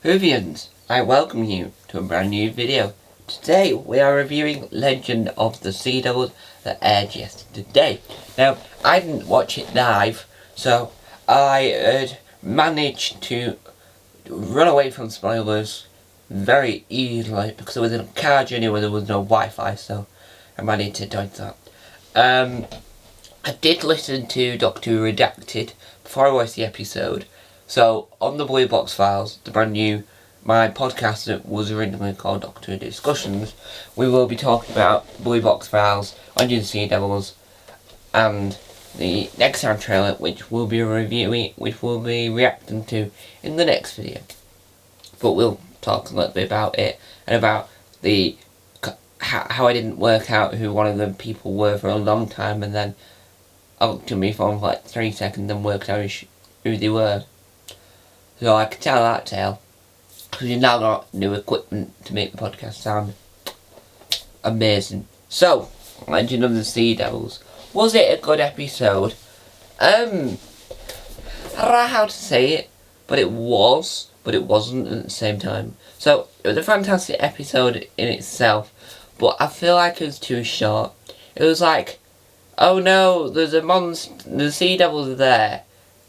Whovians, I welcome you to a brand new video. Today we are reviewing Legend of the Sea Devils that aired yesterday. Now, I didn't watch it live, so I managed to run away from spoilers very easily because I was in a car journey where there was no Wi-Fi, so I managed to dodge that. I did listen to Doctor Who Redacted before I watched the episode. So, on the Blue Box Files, the brand new, my podcast that was originally called Doctor Who Discussions, we will be talking about Blue Box Files, Legend of the Sea Devils, and the next time trailer, which we'll be reviewing, which we'll be reacting to in the next video. But we'll talk a little bit about it, and about the how I didn't work out who one of the people were for a long time, and then I looked at my phone for like 3 seconds and worked out who they were. So I can tell that tale, because you've now got new equipment to make the podcast sound amazing. So, Legend of the Sea Devils. Was it a good episode? I don't know how to say it, but it was, but it wasn't at the same time. So, it was a fantastic episode in itself, but I feel like it was too short. It was like, oh no, there's a monster, the Sea Devils are there.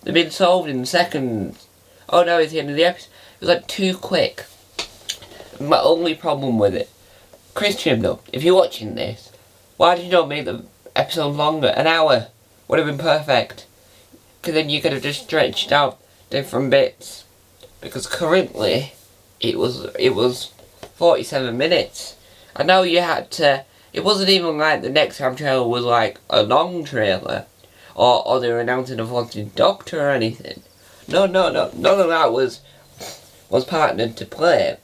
They've been solved in seconds. Oh no, it's the end of the episode. It was like too quick. My only problem with it, Christian though, if you're watching this, why did you not make the episode longer? An hour would have been perfect. Because then you could have just stretched out different bits. Because currently, it was 47 minutes. I know you had to, it wasn't even like the next time trailer was like a long trailer. Or they were announcing a 14th Doctor or anything. No, none of that was partnered to play.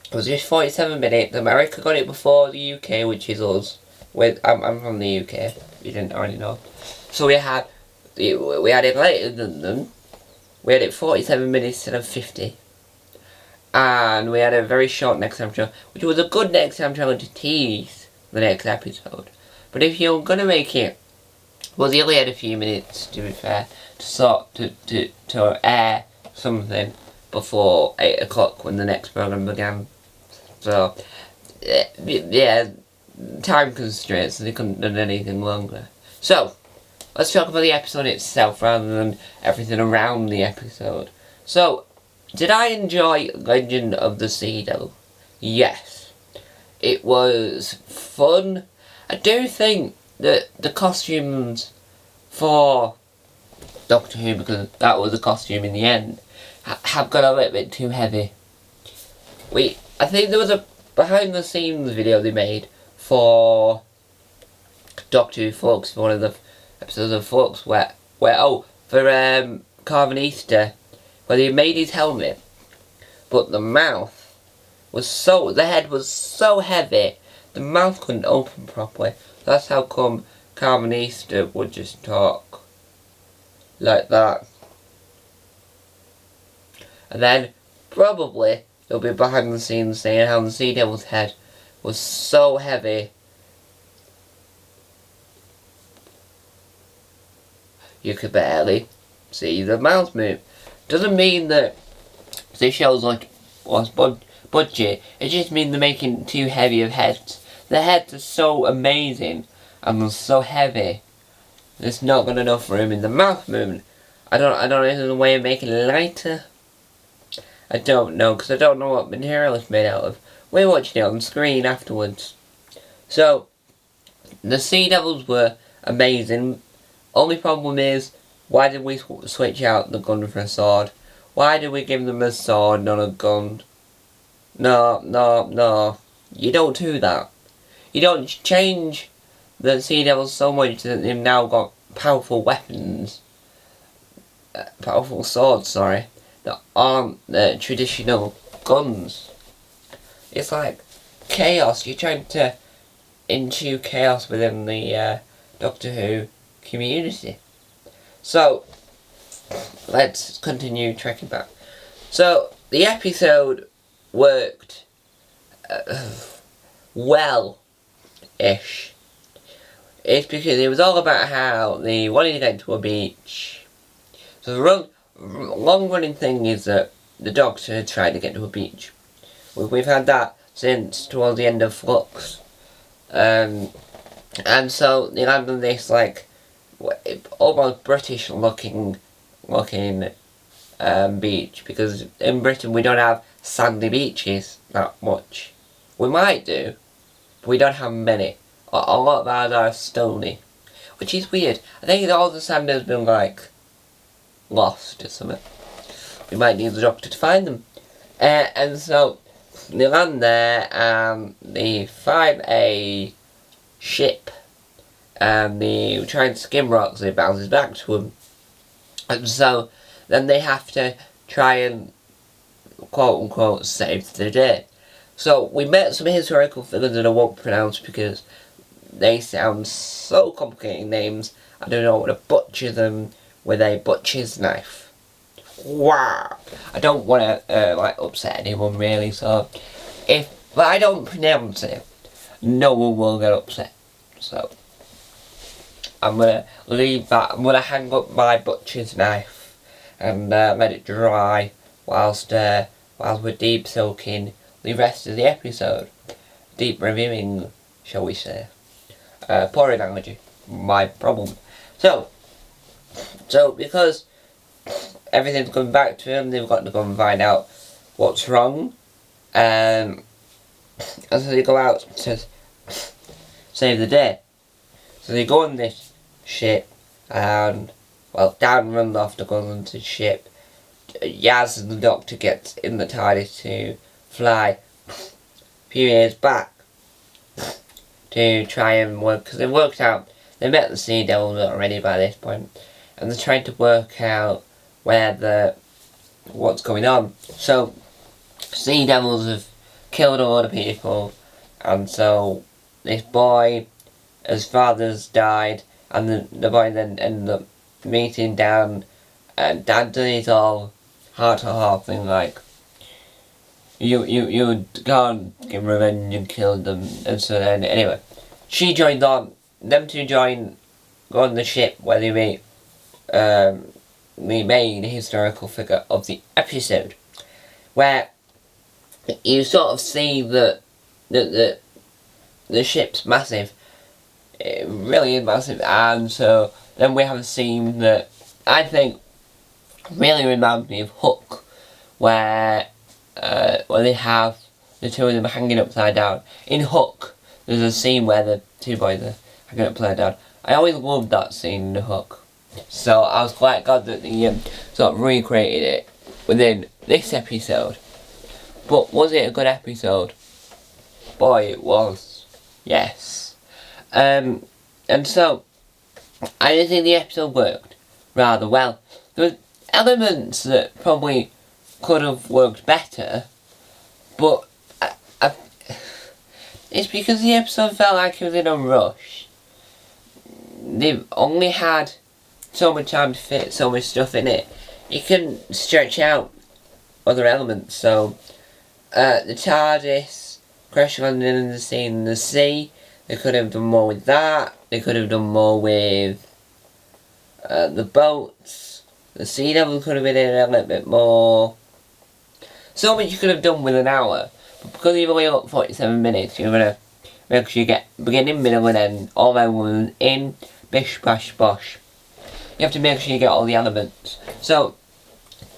It was just 47 minutes. America got it before the UK, which is us. I'm from the UK, if you didn't already know. So we had it later than them. We had it 47 minutes instead of 50. And we had a very short next time trailer, which was a good next time trailer to tease the next episode. But if you're gonna make it, well, they only had a few minutes, to be fair, to air something before 8 o'clock when the next program began. So, yeah, time constraints, so they couldn't have done anything longer. So, let's talk about the episode itself rather than everything around the episode. So, did I enjoy Legend of the Sea Devil? Yes. It was fun. I do think that the costumes for Doctor Who, because that was the costume in the end, have got a little bit too heavy. I think there was a behind the scenes video they made for Doctor Who Flux, for one of the episodes of Flux, for Carving Easter, where they made his helmet, but the head was so heavy, the mouth couldn't open properly. That's how come Carving Easter would just talk like that. And then probably there'll be behind the scenes saying how the Sea Devil's head was so heavy you could barely see the mouth move. Doesn't mean that this show's like was budget. It just means they're making too heavy of heads. The heads are so amazing and they're so heavy. There's not got enough room in the mouth movement. I don't know if there's a way of making it lighter. I don't know, because I don't know what material it's made out of. We're watching it on screen afterwards. So, the Sea Devils were amazing. Only problem is, why did we switch out the gun for a sword? Why did we give them a sword, not a gun? No. You don't do that. You don't change the Sea Devils so much that they've now got powerful weapons. Powerful swords, sorry. That aren't the traditional guns. It's like chaos. You're trying to ensue chaos within the Doctor Who community. So, let's continue trekking back. So, the episode worked well-ish. It's because it was all about how they wanted to get to a beach. So the long running thing is that the Doctor trying to get to a beach. We've had that since towards the end of Flux. And so they land on this like almost British looking beach, because in Britain we don't have sandy beaches that much. We might do, but we don't have many. A lot of ours are stony, which is weird. I think all the sand has been like lost or something. We might need the Doctor to find them. And so they land there and they find a ship and they try and skim rocks and it bounces back to them. And so then they have to try and quote unquote save the day. So we met some historical figures that I won't pronounce because they sound so complicated names. I don't know how to butcher them with a butcher's knife. Wow! I don't want to like upset anyone really, so if I don't pronounce it, no one will get upset. So I'm gonna leave that. I'm gonna hang up my butcher's knife and let it dry whilst we're deep soaking the rest of the episode. Deep reviewing, shall we say. Poor analogy, my problem. So because everything's coming back to them, they've got to go and find out what's wrong. And so they go out to save the day. So they go on this ship and, well, Dan runs off to go on the ship. Yaz and the Doctor get in the TARDIS to fly a few years back to try and work, because they worked out, they met the Sea Devils already by this point, and they're trying to work out what's going on. So Sea Devils have killed a lot of people, and so this boy, his father's died, and the boy then ended up meeting Dan, and Dan did it all heart to heart thing, like you can't give revenge and kill them. And so then anyway, she joined on, them two go on the ship where they meet the main historical figure of the episode, where you sort of see that the ship's massive. It really is massive, and so then we have a scene that I think really reminds me of Hook, where they have the two of them hanging upside down. In Hook, there's a scene where the two boys are hanging upside down. I always loved that scene in Hook, so I was quite glad that they sort of recreated it within this episode. But was it a good episode? Boy, it was. Yes. And so I did think the episode worked rather well. There were elements that probably could have worked better, but it's because the episode felt like it was in a rush. They've only had so much time to fit so much stuff in it. You can stretch out other elements. So the TARDIS crash landing in the sea in the sea. They could have done more with that. They could have done more with the boats. The Sea Devil could have been in a little bit more. So much you could have done with an hour. But because you've only got 47 minutes, you're going to make sure you get beginning, middle and end. All them in, bish, bash, bosh. You have to make sure you get all the elements. So,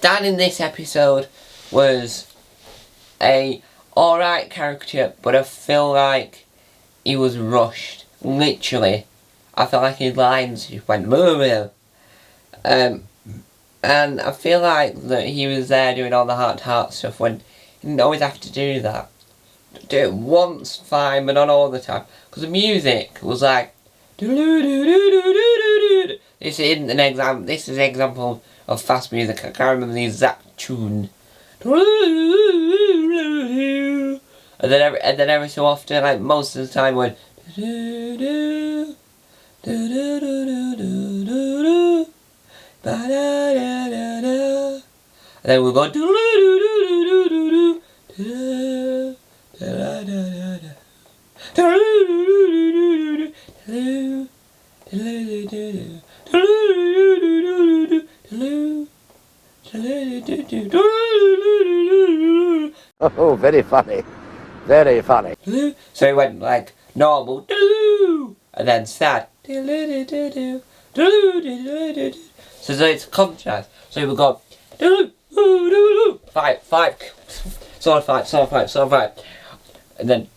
Dan in this episode was a alright character, but I feel like he was rushed. Literally. I felt like his lines just went moo. And I feel like that he was there doing all the heart-to-heart stuff when he didn't always have to do that. Do it once, fine, but not all the time. Because the music was like this isn't an example. This is an example of fast music. I can't remember the exact tune. And then every so often, like most of the time, when and then we'll go Oh, very funny. Very funny. So he went like normal, and then sad. So it's a contrast. So we got fight, sword fight, and then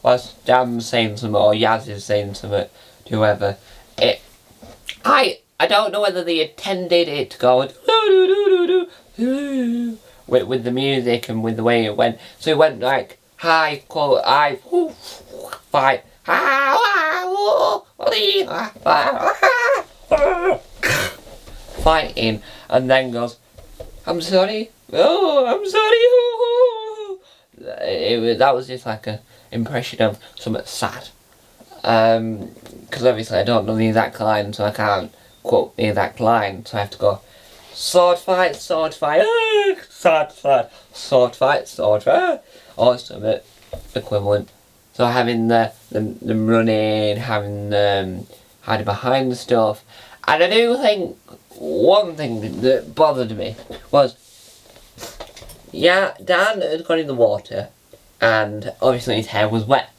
whilst Jam's saying something or Yaz is saying something to whoever. I don't know whether they intended it to go with the music and with the way it went. So it went like high quote I fight fighting, and then goes, I'm sorry, oh I'm sorry. That was just like a impression of something sad. Because obviously I don't know the exact line, so I can't quote the exact line, so I have to go sword fight, sword fight, sword fight, or something equivalent. So having the running, having hiding behind the stuff. And I do think one thing that bothered me was, yeah, Dan had gone in the water, and obviously his hair was wet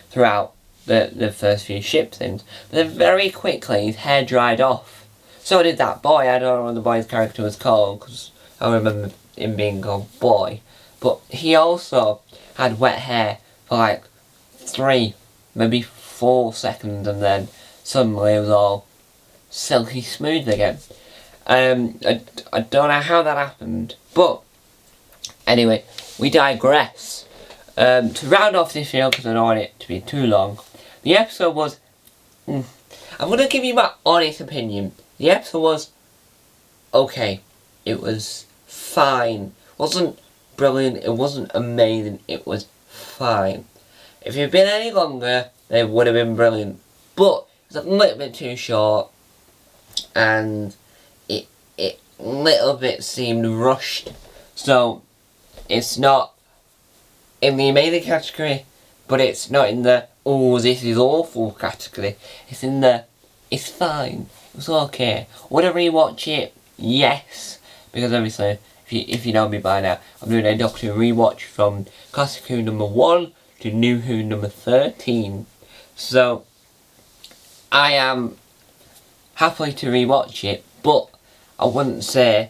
throughout the first few ship things. But then very quickly his hair dried off. So did that boy. I don't know what the boy's character was called, because I remember him being called Boy. But he also had wet hair for like 3, maybe 4 seconds, and then suddenly it was all silky smooth again. I don't know how that happened, but anyway, we digress. To round off this video, because I don't want it to be too long, the episode was, I'm going to give you my honest opinion. The episode was okay. It was fine. It wasn't brilliant, it wasn't amazing, it was fine. If it had been any longer, then it would have been brilliant. But it was a little bit too short, and it little bit seemed rushed. So it's not in the amazing category, but it's not in the oh this is awful category. It's in the it's fine. It was okay. Would I rewatch it? Yes, because obviously if you know me by now, I'm doing a Doctor Who rewatch from Classic Who number 1 to New Who number 13. So I am happy to rewatch it, but I wouldn't say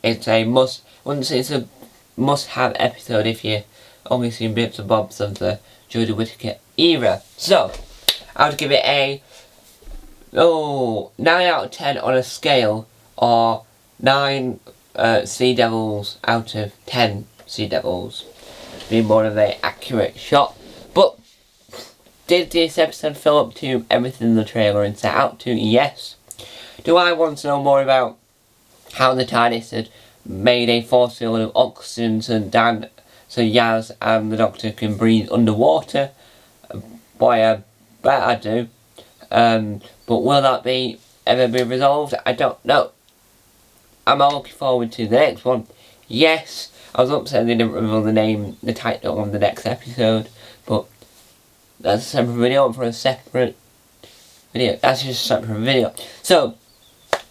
it's a must. I wouldn't say it's a must-have episode if you only seen bits and bobs of the Jodie Whittaker era. So I would give it a 9 out of 10 on a scale, or 9 Sea Devils out of 10 Sea Devils, to be more of an accurate shot. But did this episode fill up to everything the trailer and set out to? Yes. Do I want to know more about how the TARDIS had made a force field of oxygen so Yaz and the Doctor can breathe underwater? Boy, I bet I do. But will that ever be resolved? I don't know. Am I looking forward to the next one? Yes. I was upset they didn't reveal the title of the next episode, but that's a separate video for a separate video. That's just a separate video. So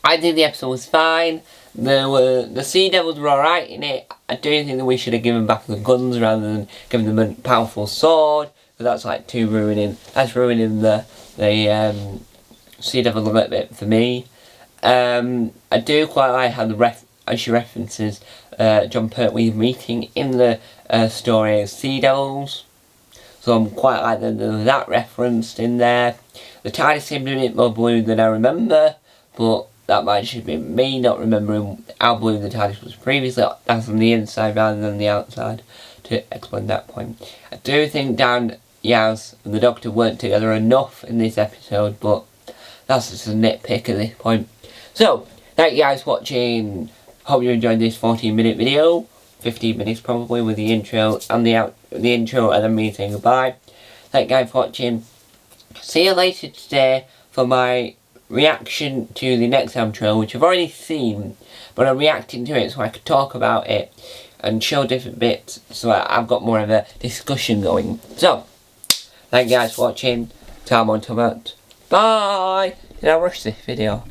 I think the episode was fine. The Sea Devils were alright in it. I do think that we should have given back the guns rather than giving them a powerful sword, but that's like ruining the Sea Devils a little bit for me. I do quite like how she references John Pertwee meeting in the story of Sea Devils. So I'm quite like that referenced in there. The TARDIS seemed a bit more blue than I remember, but that might just be me not remembering how blue the TARDIS was previously. That's on the inside rather than the outside, to explain that point. I do think Dan, Yaz and the Doctor weren't together enough in this episode, but that's just a nitpick at this point. So, thank you guys for watching. Hope you enjoyed this 14-minute video. 15 minutes probably, with the intro and the intro and then me saying goodbye. Thank you guys for watching. See you later today for my reaction to the next outro, which I've already seen, but I'm reacting to it so I could talk about it and show different bits, so I've got more of a discussion going. So, thank you guys for watching. Time on to Bye! Did I rush this video?